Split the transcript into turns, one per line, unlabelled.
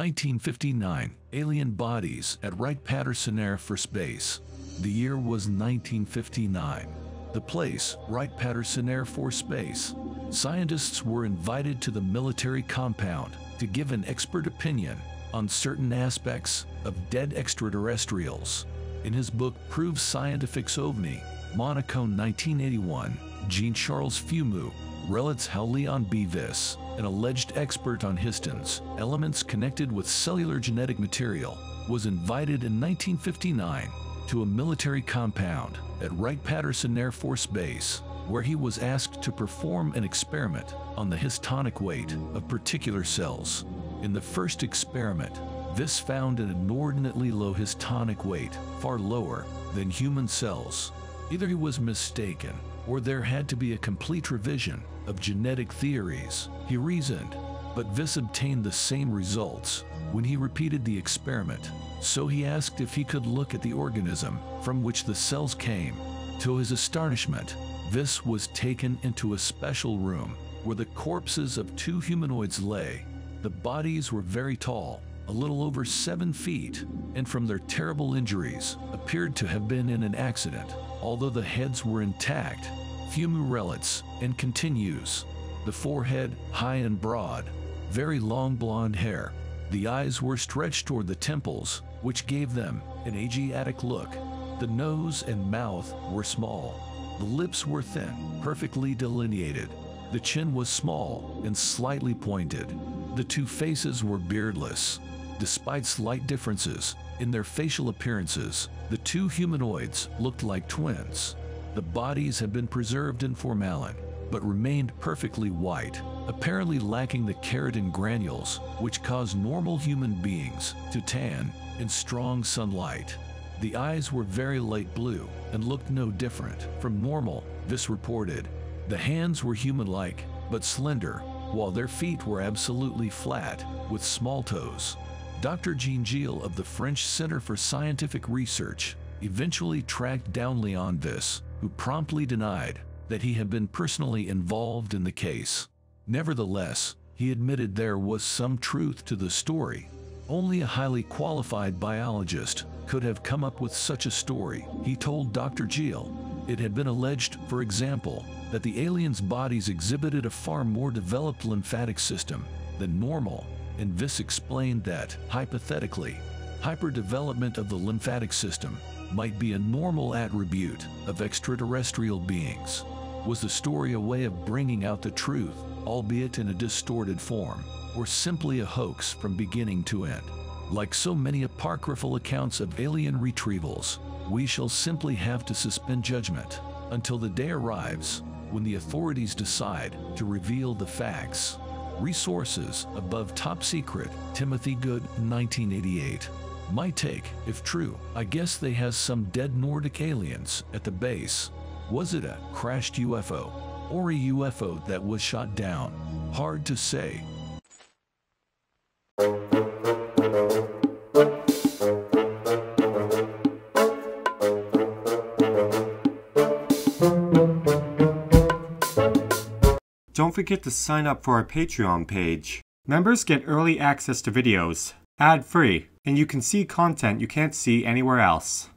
1959, alien bodies at Wright-Patterson Air Force Base. The year was 1959. The place, Wright-Patterson Air Force Base. Scientists were invited to the military compound to give an expert opinion on certain aspects of dead extraterrestrials. In his book Proves Scientifics OVNI, Monaco 1981, Jean-Charles Fumu relates how Leon Bevis, an alleged expert on histons, elements connected with cellular genetic material, was invited in 1959 to a military compound at Wright-Patterson Air Force Base, where he was asked to perform an experiment on the histonic weight of particular cells. In the first experiment, this found an inordinately low histonic weight, far lower than human cells. Either he was mistaken, or there had to be a complete revision of genetic theories, he reasoned. But Vis obtained the same results when he repeated the experiment, so he asked if he could look at the organism from which the cells came. To his astonishment, Vis was taken into a special room where the corpses of two humanoids lay. The bodies were very tall, a little over 7 feet, and from their terrible injuries, appeared to have been in an accident, although the heads were intact. Fumu relates and continues. The forehead, high and broad, very long blonde hair. The eyes were stretched toward the temples, which gave them an Asiatic look. The nose and mouth were small. The lips were thin, perfectly delineated. The chin was small and slightly pointed. The two faces were beardless. Despite slight differences in their facial appearances, the two humanoids looked like twins. The bodies had been preserved in formalin, but remained perfectly white, apparently lacking the keratin granules which cause normal human beings to tan in strong sunlight. The eyes were very light blue and looked no different from normal, Vis reported. The hands were human-like, but slender, while their feet were absolutely flat, with small toes. Dr. Jean Gilles of the French Center for Scientific Research eventually tracked down Leon Vis, who promptly denied that he had been personally involved in the case. Nevertheless, he admitted there was some truth to the story. Only a highly qualified biologist could have come up with such a story, he told Dr. Gilles. It had been alleged, for example, that the aliens' bodies exhibited a far more developed lymphatic system than normal, and Vis explained that, hypothetically, hyperdevelopment of the lymphatic system might be a normal attribute of extraterrestrial beings. Was the story a way of bringing out the truth, albeit in a distorted form, or simply a hoax from beginning to end? Like so many apocryphal accounts of alien retrievals, we shall simply have to suspend judgment until the day arrives when the authorities decide to reveal the facts. Resources above top secret, Timothy Good, 1988. My take, if true, I guess they has some dead Nordic aliens at the base. Was it a crashed UFO or a UFO that was shot down? Hard to say.
Don't forget to sign up for our Patreon page. Members get early access to videos, ad-free, and you can see content you can't see anywhere else.